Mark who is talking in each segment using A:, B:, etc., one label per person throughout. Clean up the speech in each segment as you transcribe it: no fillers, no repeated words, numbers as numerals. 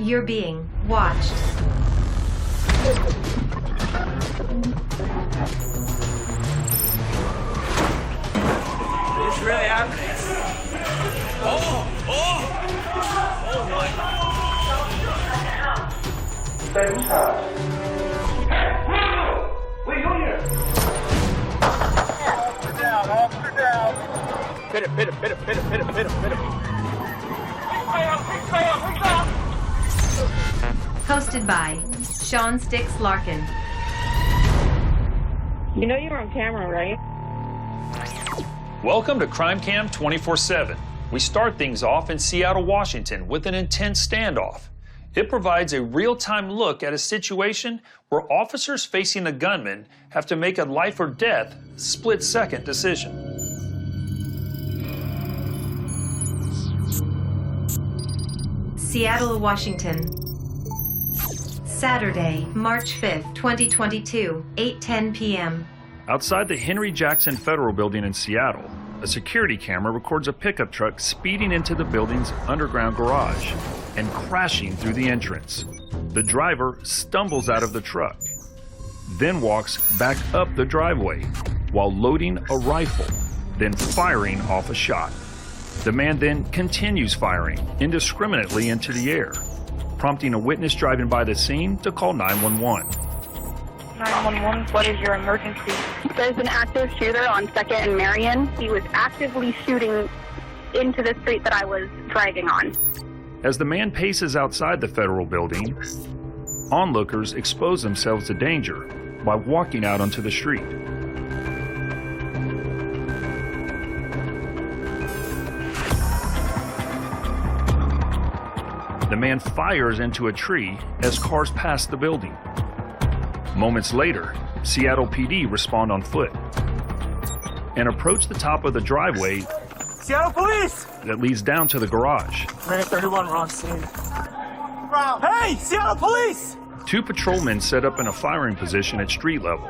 A: You're being watched.
B: It's really happening. Oh my. Wait, you're here. Officer down. Hit him.
A: Hosted by Sean Sticks Larkin.
C: You know you're on camera, right?
D: Welcome to Crime Cam 24/7. We start things off in Seattle, Washington with an intense standoff. It provides a real-time look at a situation where officers facing a gunman have to make a life or death split-second decision.
A: Seattle, Washington. Saturday, March 5th, 2022, 8:10 p.m.
D: Outside the Henry Jackson Federal Building in Seattle, a security camera records a pickup truck speeding into the building's underground garage and crashing through the entrance. The driver stumbles out of the truck, then walks back up the driveway while loading a rifle, then firing off a shot. The man then continues firing indiscriminately into the air, prompting a witness driving by the scene to call 911.
C: 911, what is your emergency?
E: There's an active shooter on 2nd and Marion. He was actively shooting into the street that I was driving on.
D: As the man paces outside the federal building, onlookers expose themselves to danger by walking out onto the street. The man fires into a tree as cars pass the building. Moments later, Seattle PD respond on foot and approach the top of the driveway
B: Seattle Police!
D: that leads down to the garage.
B: Minute 31, we're on scene. Hey, Seattle Police!
D: Two patrolmen set up in a firing position at street level,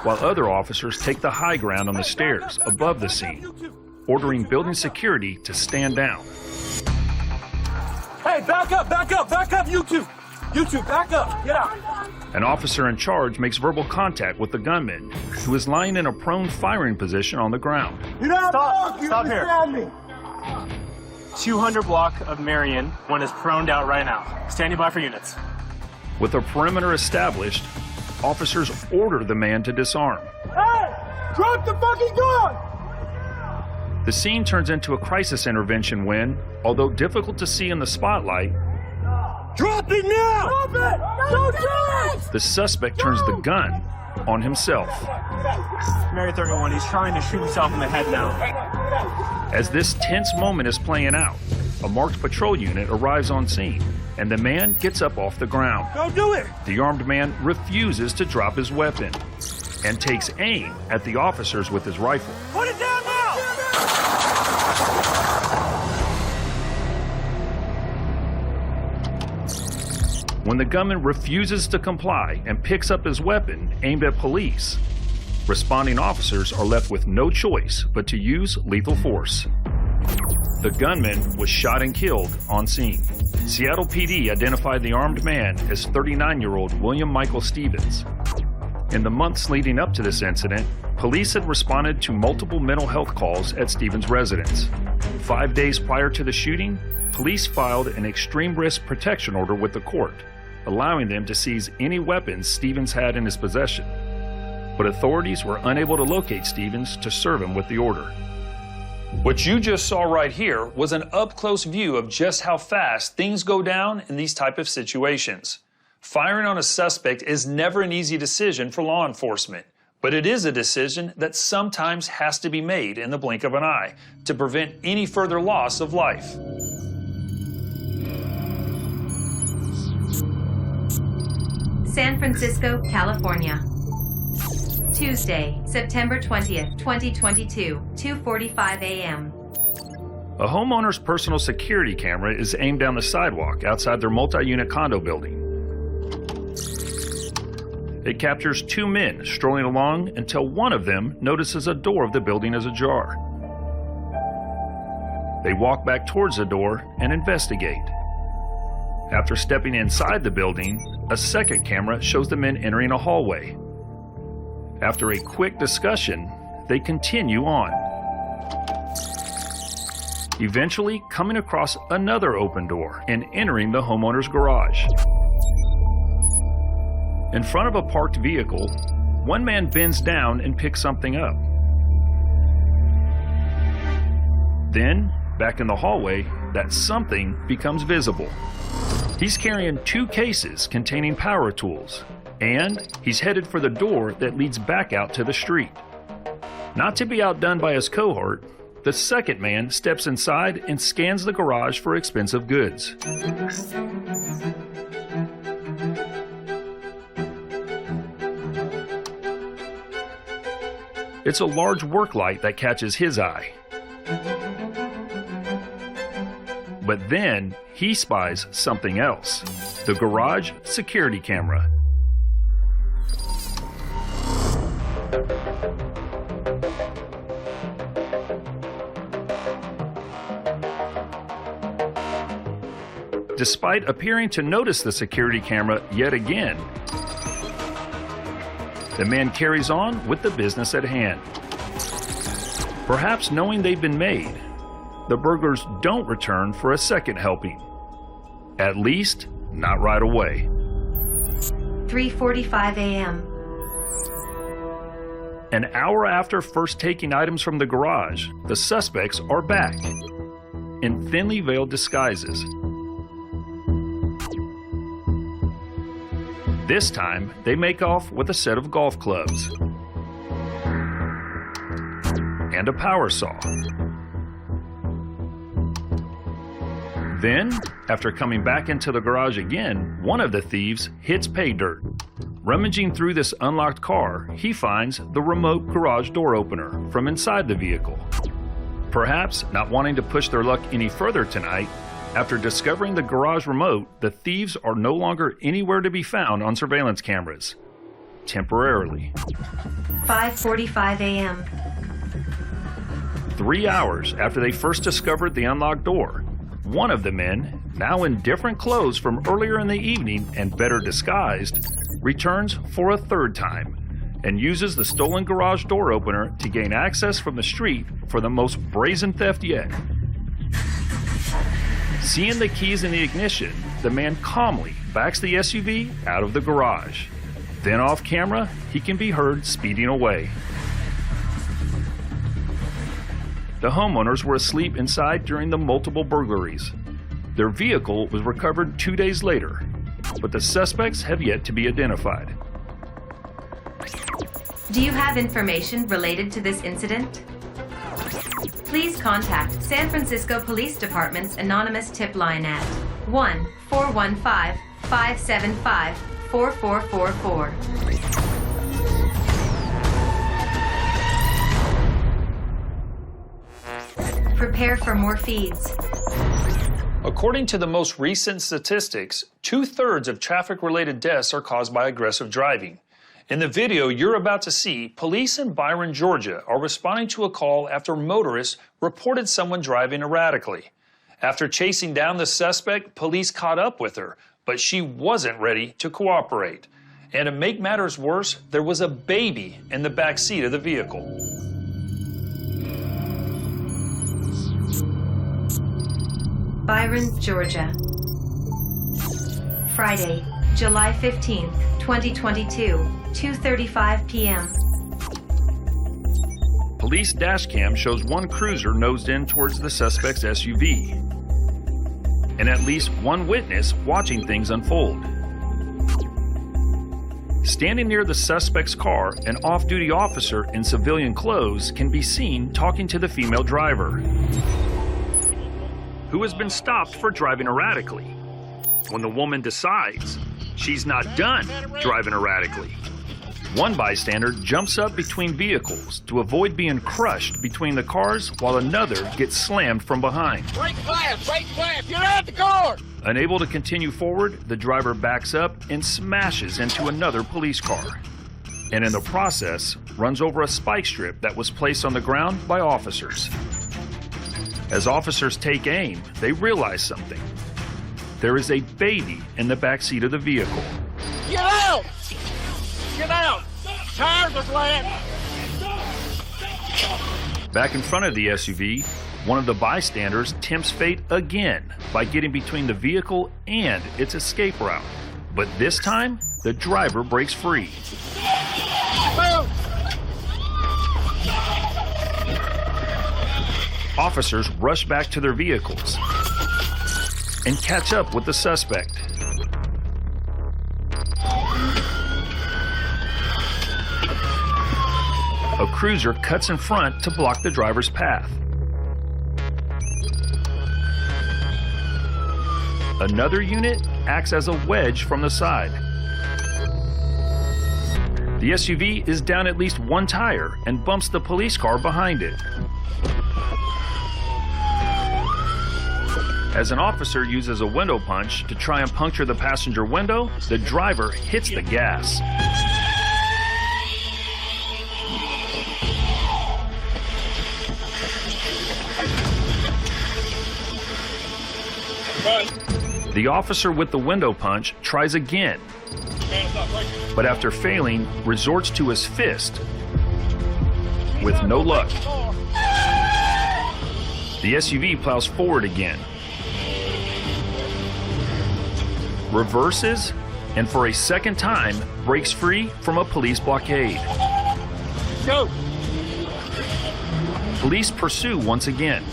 D: while other officers take the high ground on the stairs above the scene, ordering building security to stand down.
B: Hey, back up, you two! You two, back up, get out!
D: An officer in charge makes verbal contact with the gunman, who is lying in a prone firing position on the ground.
B: Stop here. 200 block of Marion, one is proned out right now. Standing by for units.
D: With a perimeter established, officers order the man to disarm.
B: Hey, drop the fucking gun!
D: The scene turns into a crisis intervention when, although difficult to see in the spotlight,
B: Drop it now! Drop it! Don't do it!
D: the suspect turns the gun on himself.
B: Mary 31, he's trying to shoot himself in the head now.
D: As this tense moment is playing out, a marked patrol unit arrives on scene, and the man gets up off the ground.
B: Don't do it!
D: The armed man refuses to drop his weapon and takes aim at the officers with his rifle.
B: Put it down now!
D: When the gunman refuses to comply and picks up his weapon aimed at police, responding officers are left with no choice but to use lethal force. The gunman was shot and killed on scene. Seattle PD identified the armed man as 39-year-old William Michael Stevens. In the months leading up to this incident, police had responded to multiple mental health calls at Stevens' residence. 5 days prior to the shooting, police filed an extreme risk protection order with the court, allowing them to seize any weapons Stevens had in his possession. But authorities were unable to locate Stevens to serve him with the order. What you just saw right here was an up-close view of just how fast things go down in these type of situations. Firing on a suspect is never an easy decision for law enforcement, but it is a decision that sometimes has to be made in the blink of an eye to prevent any further loss of life.
A: San Francisco, California. Tuesday, September 20th, 2022, 2:45 a.m.
D: A homeowner's personal security camera is aimed down the sidewalk outside their multi-unit condo building. It captures two men strolling along until one of them notices a door of the building is ajar. They walk back towards the door and investigate. After stepping inside the building, a second camera shows the men entering a hallway. After a quick discussion, they continue on, eventually coming across another open door and entering the homeowner's garage. In front of a parked vehicle, one man bends down and picks something up. Then, back in the hallway, that something becomes visible. He's carrying 2 cases containing power tools, and he's headed for the door that leads back out to the street. Not to be outdone by his cohort, the second man steps inside and scans the garage for expensive goods. It's a large work light that catches his eye. But then he spies something else: the garage security camera. Despite appearing to notice the security camera yet again, the man carries on with the business at hand. Perhaps knowing they've been made, the burglars don't return for a second helping. At least, not right away.
A: 3:45 a.m.
D: An hour after first taking items from the garage, the suspects are back in thinly veiled disguises. This time, they make off with a set of golf clubs and a power saw. Then, after coming back into the garage again, one of the thieves hits pay dirt. Rummaging through this unlocked car, he finds the remote garage door opener from inside the vehicle. Perhaps not wanting to push their luck any further tonight, after discovering the garage remote, the thieves are no longer anywhere to be found on surveillance cameras. Temporarily.
A: 5:45 a.m.
D: 3 hours after they first discovered the unlocked door, one of the men, now in different clothes from earlier in the evening and better disguised, returns for a third time and uses the stolen garage door opener to gain access from the street for the most brazen theft yet. Seeing the keys in the ignition, the man calmly backs the SUV out of the garage. Then off camera, he can be heard speeding away. The homeowners were asleep inside during the multiple burglaries. Their vehicle was recovered 2 days later, but the suspects have yet to be identified.
A: Do you have information related to this incident? Please contact San Francisco Police Department's anonymous tip line at 1-415-575-4444. Prepare for more feeds.
D: According to the most recent statistics, 2/3 of traffic-related deaths are caused by aggressive driving. In the video you're about to see, police in Byron, Georgia are responding to a call after motorists reported someone driving erratically. After chasing down the suspect, police caught up with her, but she wasn't ready to cooperate. And to make matters worse, there was a baby in the back seat of the vehicle.
A: Byron, Georgia. Friday, July 15th, 2022, 2:35 p.m.
D: Police dash cam shows one cruiser nosed in towards the suspect's SUV, and at least one witness watching things unfold. Standing near the suspect's car, an off-duty officer in civilian clothes can be seen talking to the female driver, who has been stopped for driving erratically. When the woman decides she's not done driving erratically, one bystander jumps up between vehicles to avoid being crushed between the cars while another gets slammed from behind.
B: Break glass, get out the car!
D: Unable to continue forward, the driver backs up and smashes into another police car, and in the process runs over a spike strip that was placed on the ground by officers. As officers take aim, they realize something. there is a baby in the back seat of the vehicle.
B: Get out! Get out! Tires are flat!
D: Back in front of the SUV, one of the bystanders tempts fate again by getting between the vehicle and its escape route. But this time, the driver breaks free.
B: Move!
D: Officers rush back to their vehicles and catch up with the suspect. A cruiser cuts in front to block the driver's path. Another unit acts as a wedge from the side. The SUV is down at least one tire and bumps the police car behind it. As an officer uses a window punch to try and puncture the passenger window, the driver hits the gas. The officer with the window punch tries again, but after failing, resorts to his fist with no luck. The SUV plows forward again, reverses, and for a second time breaks free from a police blockade.
B: Go!
D: Police pursue once again.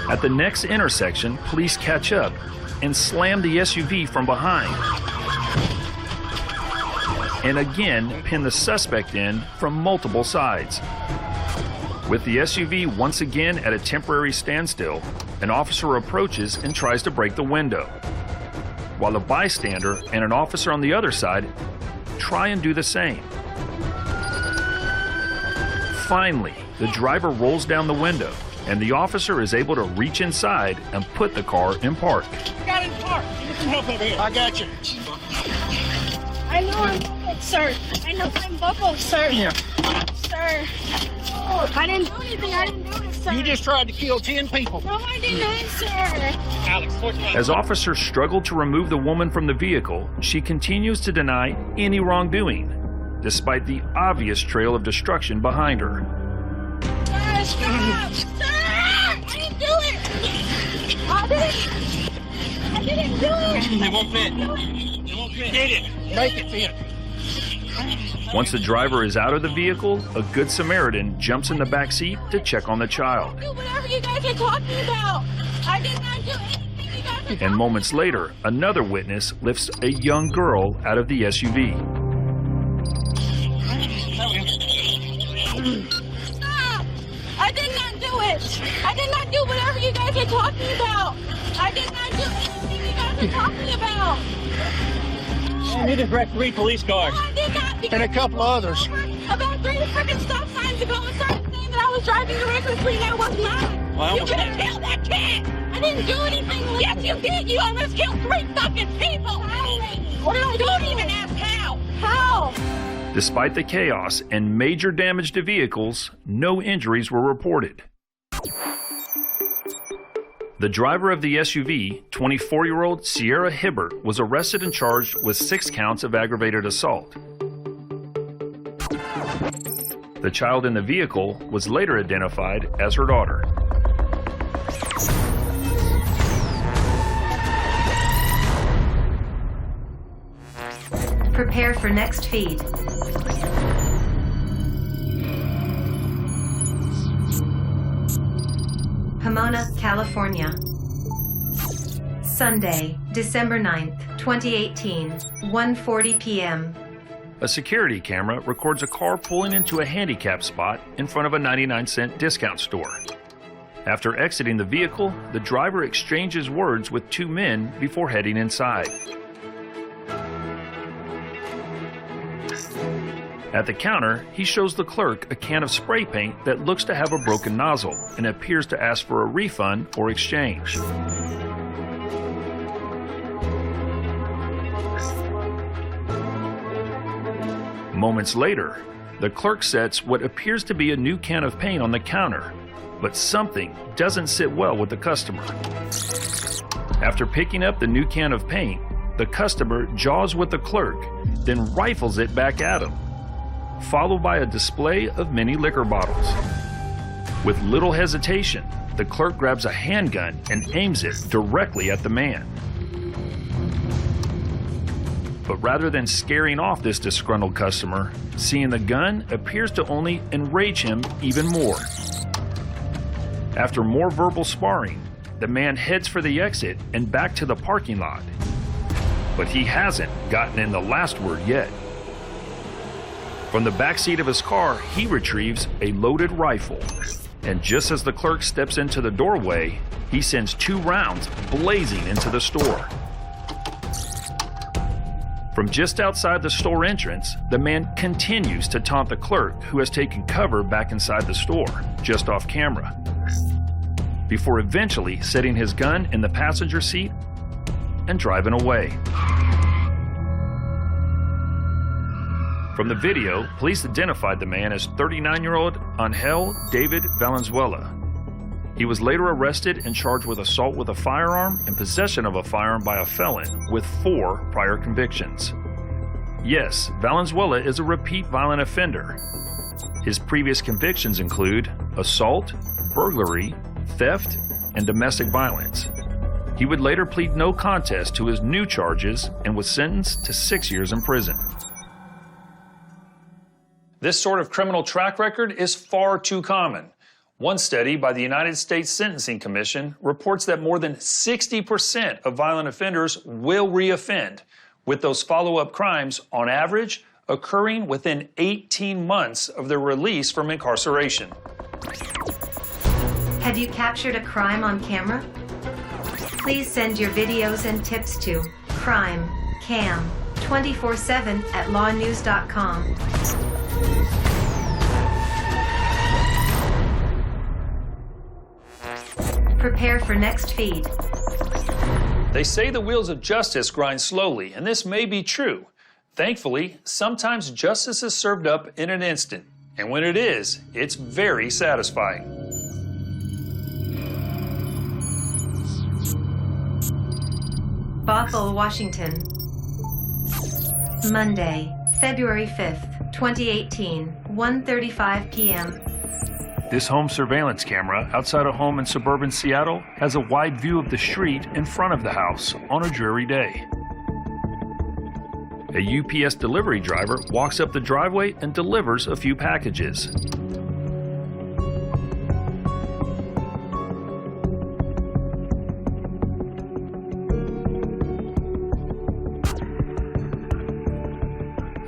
D: At the next intersection, police catch up and slam the SUV from behind, and again pin the suspect in from multiple sides. With the SUV once again at a temporary standstill, an officer approaches and tries to break the window, while a bystander and an officer on the other side try and do the same. Finally, the driver rolls down the window, and the officer is able to reach inside and put the car in park.
B: Got in park. Give me some help over here. I got you.
F: I know I'm buckled, sir. I know I'm buckled, sir.
B: Yeah.
F: Sir. I didn't do anything. I didn't do it, sir.
B: You just tried to kill 10 people.
F: No, I didn't, sir.
B: Alex, what's that?
D: As officers struggle to remove the woman from the vehicle, she continues to deny any wrongdoing, despite the obvious trail of destruction behind her.
F: Sir, stop! Sir! I didn't do it! I didn't do it!
B: It won't fit. It won't fit. Get it. Make it fit.
D: Once the driver is out of the vehicle, a Good Samaritan jumps in the back seat to check on the child.
F: Do whatever you guys are talking about! I did not do anything you guys are talking
D: And moments later, another witness lifts a young girl out of the SUV.
F: Stop! I did not do it! I did not do whatever you guys are talking about! I did not do anything you guys are talking about!
B: You need to direct 3 police cars.
F: No, I did not, because
B: And a couple others.
F: about 3 freaking stop signs ago and started saying that I was driving recklessly and I was not.
B: Well,
F: You could have killed that kid! I didn't do anything. Yes, you did! You almost killed 3 fucking people! What did I do? Don't even ask how! How?
D: Despite the chaos and major damage to vehicles, no injuries were reported. The driver of the SUV, 24-year-old Sierra Hibbert, was arrested and charged with 6 counts of aggravated assault. The child in the vehicle was later identified as her daughter.
A: Prepare for next feed. Pomona, California. Sunday, December 9th, 2018, 1:40 p.m.
D: A security camera records a car pulling into a handicap spot in front of a 99-cent discount store. After exiting the vehicle, the driver exchanges words with 2 men before heading inside. At the counter, he shows the clerk a can of spray paint that looks to have a broken nozzle and appears to ask for a refund or exchange. Moments later, The clerk sets what appears to be a new can of paint on the counter, but something doesn't sit well with the customer. After picking up the new can of paint, the customer jaws with the clerk, then rifles it back at him, followed by a display of many liquor bottles. With little hesitation, the clerk grabs a handgun and aims it directly at the man. But rather than scaring off this disgruntled customer, seeing the gun appears to only enrage him even more. After more verbal sparring, the man heads for the exit and back to the parking lot. But he hasn't gotten in the last word yet. From the backseat of his car, he retrieves a loaded rifle. And just as the clerk steps into the doorway, he sends 2 rounds blazing into the store. From just outside the store entrance, the man continues to taunt the clerk, who has taken cover back inside the store, just off camera, before eventually setting his gun in the passenger seat and driving away. From the video, police identified the man as 39-year-old Angel David Valenzuela. He was later arrested and charged with assault with a firearm and possession of a firearm by a felon with 4 prior convictions. Yes, Valenzuela is a repeat violent offender. His previous convictions include assault, burglary, theft, and domestic violence. He would later plead no contest to his new charges and was sentenced to 6 years in prison. This sort of criminal track record is far too common. One study by the United States Sentencing Commission reports that more than 60% of violent offenders will reoffend, with those follow-up crimes, on average, occurring within 18 months of their release from incarceration.
A: Have you captured a crime on camera? Please send your videos and tips to crimecam247@lawnews.com. Prepare for next feed.
D: They say the wheels of justice grind slowly, and this may be true. Thankfully, sometimes justice is served up in an instant, and when it is, it's very satisfying.
A: Bothell, Washington. Monday, February 5th, 2018, 1:35 p.m.
D: This home surveillance camera outside a home in suburban Seattle has a wide view of the street in front of the house on a dreary day. A UPS delivery driver walks up the driveway and delivers a few packages.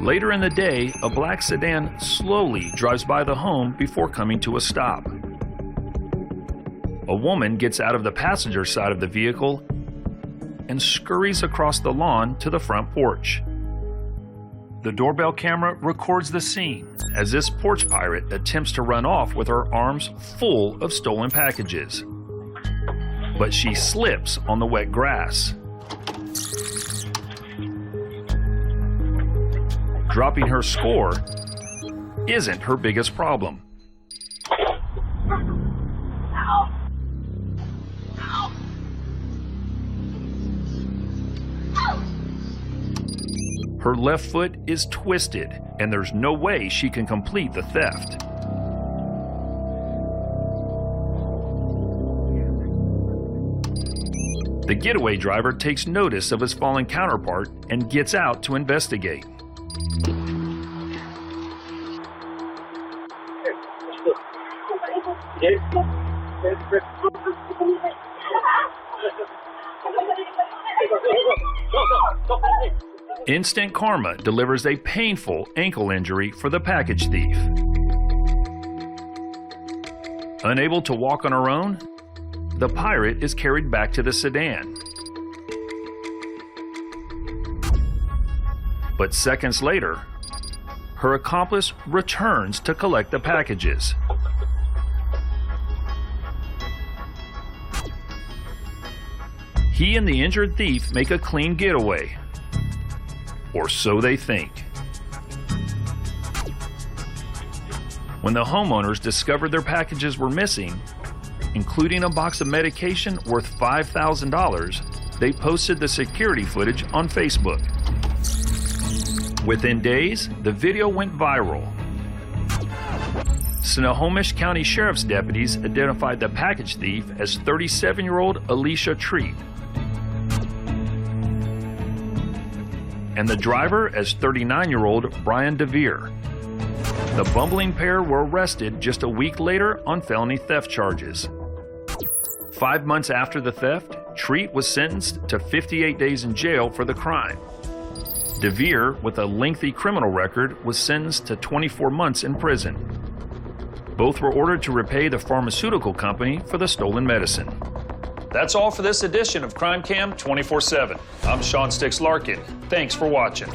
D: Later in the day, a black sedan slowly drives by the home before coming to a stop. A woman gets out of the passenger side of the vehicle and scurries across the lawn to the front porch. The doorbell camera records the scene as this porch pirate attempts to run off with her arms full of stolen packages. But she slips on the wet grass. Dropping her score isn't her biggest problem. Her left foot is twisted, and there's no way she can complete the theft. The getaway driver takes notice of his fallen counterpart and gets out to investigate. Instant karma delivers a painful ankle injury for the package thief. Unable to walk on her own, the pirate is carried back to the sedan. But seconds later, her accomplice returns to collect the packages. He and the injured thief make a clean getaway. Or so they think. When the homeowners discovered their packages were missing, including a box of medication worth $5,000, they posted the security footage on Facebook. Within days, the video went viral. Snohomish County Sheriff's deputies identified the package thief as 37-year-old Alicia Treat and the driver as 39-year-old Brian DeVere. The bumbling pair were arrested just a week later on felony theft charges. 5 months after the theft, Treat was sentenced to 58 days in jail for the crime. DeVere, with a lengthy criminal record, was sentenced to 24 months in prison. Both were ordered to repay the pharmaceutical company for the stolen medicine. That's all for this edition of Crime Cam 24/7. I'm Sean Sticks Larkin. Thanks for watching.